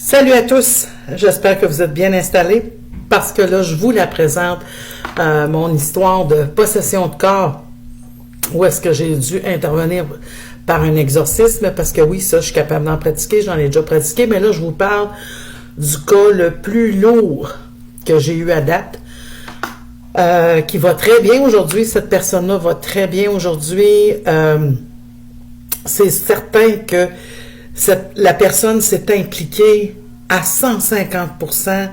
Salut à tous, j'espère que vous êtes bien installés parce que là, je vous la présente, mon histoire de possession de corps, où est-ce que j'ai dû intervenir par un exorcisme, parce que oui, ça, je suis capable d'en pratiquer, j'en ai déjà pratiqué, mais là, je vous parle du cas le plus lourd que j'ai eu à date, qui va très bien aujourd'hui. Cette personne-là va très bien aujourd'hui. C'est certain que la personne s'est impliquée à 150%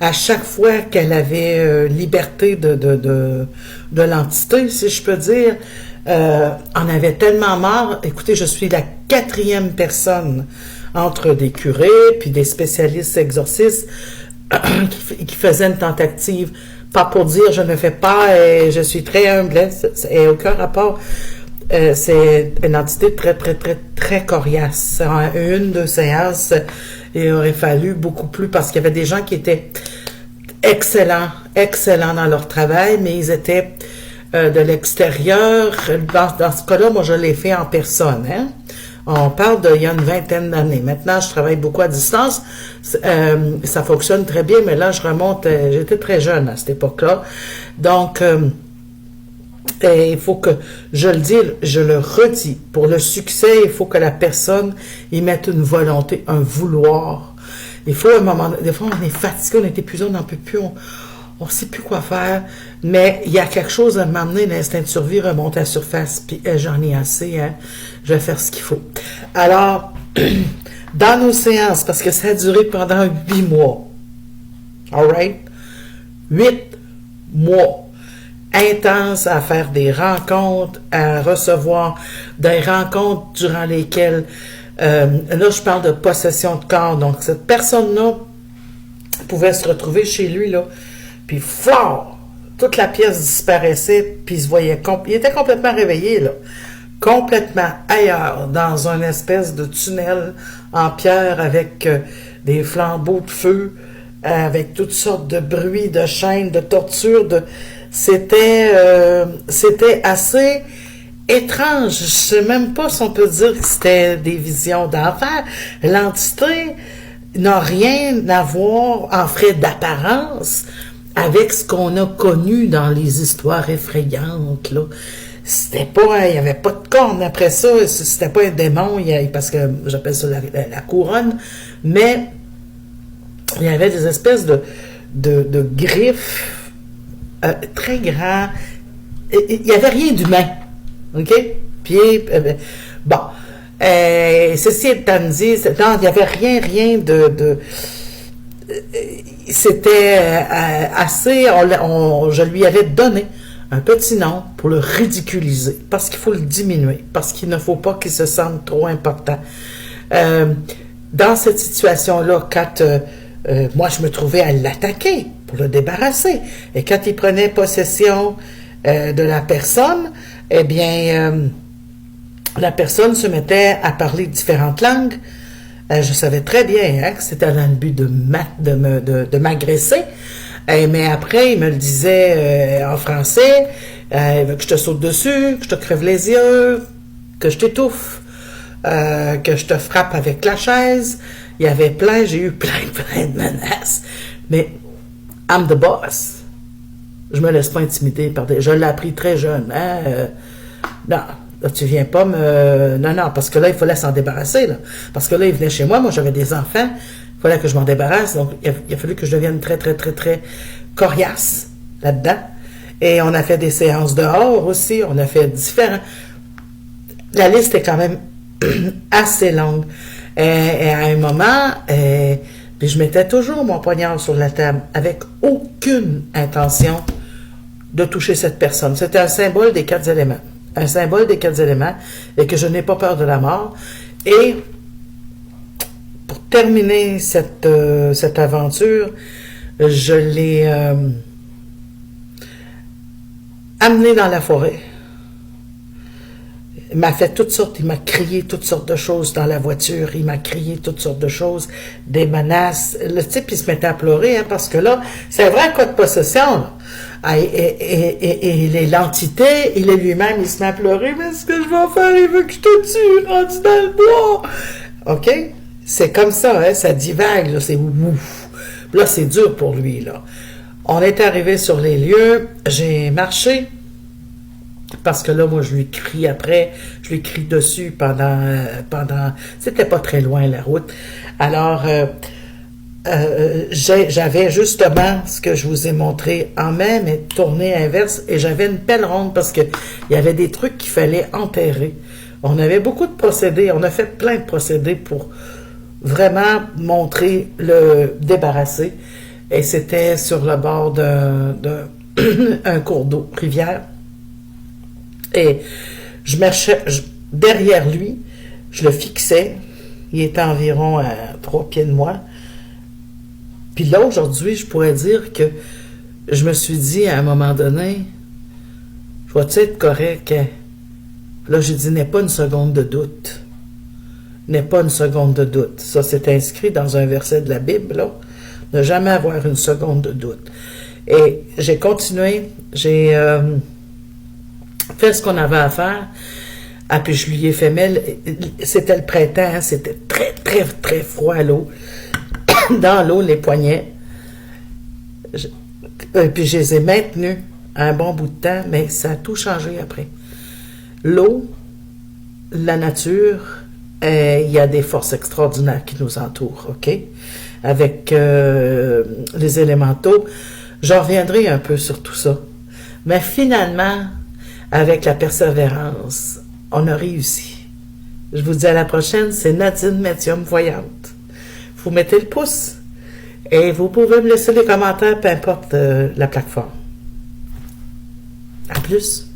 à chaque fois qu'elle avait liberté de l'entité, si je peux dire. En avait tellement marre. Écoutez, je suis la 4e personne entre des curés puis des spécialistes exorcistes qui faisaient une tentative. Pas pour dire je ne fais pas et je suis très humble, ça n'a aucun rapport. C'est une entité très, très, très, très coriace. En 1-2 séances, il aurait fallu beaucoup plus parce qu'il y avait des gens qui étaient excellents dans leur travail, mais ils étaient de l'extérieur. Dans ce cas-là, moi, je l'ai fait en personne. Hein? On parle d'il y a une 20aine d'années. Maintenant, je travaille beaucoup à distance. Ça fonctionne très bien, mais là, je remonte. J'étais très jeune à cette époque-là. Donc, il faut que, je le dis, je le redis, pour le succès, il faut que la personne y mette une volonté, un vouloir. Il faut un moment, des fois on est fatigué, on est épuisé, on n'en peut plus, on ne sait plus quoi faire, mais il y a quelque chose à m'amener, l'instinct de survie remonte à la surface, puis j'en ai assez, hein, je vais faire ce qu'il faut. Alors, dans nos séances, parce que ça a duré pendant 8 mois, alright? 8 mois. Intense à faire des rencontres, à recevoir des rencontres durant lesquelles, là je parle de possession de corps, donc cette personne-là pouvait se retrouver chez lui, là, puis fort, toute la pièce disparaissait, puis il se voyait, il était complètement réveillé, là, complètement ailleurs, dans une espèce de tunnel en pierre avec des flambeaux de feu, avec toutes sortes de bruits, de chaînes, de tortures, c'était assez étrange. Je sais même pas si on peut dire que c'était des visions d'enfer. L'entité n'a rien à voir, en frais d'apparence, avec ce qu'on a connu dans les histoires effrayantes, là. C'était pas, il y avait pas de cornes après ça, c'était pas un démon, parce que j'appelle ça la couronne, mais il y avait des espèces de griffes très grand. Il n'y avait rien d'humain. OK? Puis, bon. Ceci étant dit, non, il n'y avait rien de c'était assez. Je lui avais donné un petit nom pour le ridiculiser, parce qu'il faut le diminuer, parce qu'il ne faut pas qu'il se sente trop important. Dans cette situation-là, quand moi, je me trouvais à l'attaquer pour le débarrasser. Et quand il prenait possession de la personne, eh bien, la personne se mettait à parler différentes langues. Je savais très bien hein, que c'était dans le but de m'agresser. Mais après, il me le disait en français, que je te saute dessus, que je te crève les yeux, que je t'étouffe, que je te frappe avec la chaise. Il y avait j'ai eu plein de menaces. Mais I'm the boss. Je me laisse pas intimider par je l'ai appris très jeune. Hein? Non, là, tu viens pas me... Non, parce que là, il fallait s'en débarrasser. Là. Parce que là, il venait chez moi j'avais des enfants. Il fallait que je m'en débarrasse. Donc, il a fallu que je devienne très, très, très, très coriace là-dedans. Et on a fait des séances dehors aussi. On a fait différents... La liste est quand même assez longue. Et à un moment, puis je mettais toujours mon poignard sur la table avec aucune intention de toucher cette personne. C'était un symbole des 4 éléments. Un symbole des 4 éléments et que je n'ai pas peur de la mort. Et pour terminer cette aventure, je l'ai amené dans la forêt. Il m'a fait toutes sortes, il m'a crié toutes sortes de choses dans la voiture, il m'a crié toutes sortes de choses, des menaces. Le type, il se mettait à pleurer, hein, parce que là, c'est un vrai cas de possession, là. Et l'entité, il est lui-même, il se met à pleurer, mais ce que je vais faire, il veut que je te tue, rendu dans le bois. OK? c'est comme ça, hein, ça divague, là, c'est ouf. Là, c'est dur pour lui, là. On est arrivé sur les lieux, j'ai marché, parce que là, moi, je lui crie après, je lui crie dessus pendant, c'était pas très loin, la route. Alors, j'avais justement ce que je vous ai montré en main, mais tourné inverse, et j'avais une pelle ronde parce que il y avait des trucs qu'il fallait enterrer. On avait beaucoup de procédés, on a fait plein de procédés pour vraiment montrer le débarrasser. Et c'était sur le bord d'un un cours d'eau, rivière. Et je marchais derrière lui, je le fixais. Il était environ à 3 pieds de moi. Puis là, aujourd'hui, je pourrais dire que je me suis dit à un moment donné, je vais-tu être correct? Là, j'ai dit, n'aie pas une seconde de doute. N'aie pas une seconde de doute. Ça, c'est inscrit dans un verset de la Bible, là. Ne jamais avoir une seconde de doute. Et j'ai continué, j'ai fait ce qu'on avait à faire. Ah, puis je lui ai fait mêle. C'était le printemps, hein, c'était très, très, très froid à l'eau. Dans l'eau, les poignets. Puis je les ai maintenus un bon bout de temps, mais ça a tout changé après. L'eau, la nature, il y a des forces extraordinaires qui nous entourent, OK? Avec les élémentaux. J'en reviendrai un peu sur tout ça. Mais finalement, avec la persévérance, on a réussi. Je vous dis à la prochaine, c'est Nadine Médium Voyante. Vous mettez le pouce et vous pouvez me laisser les commentaires, peu importe la plateforme. À plus.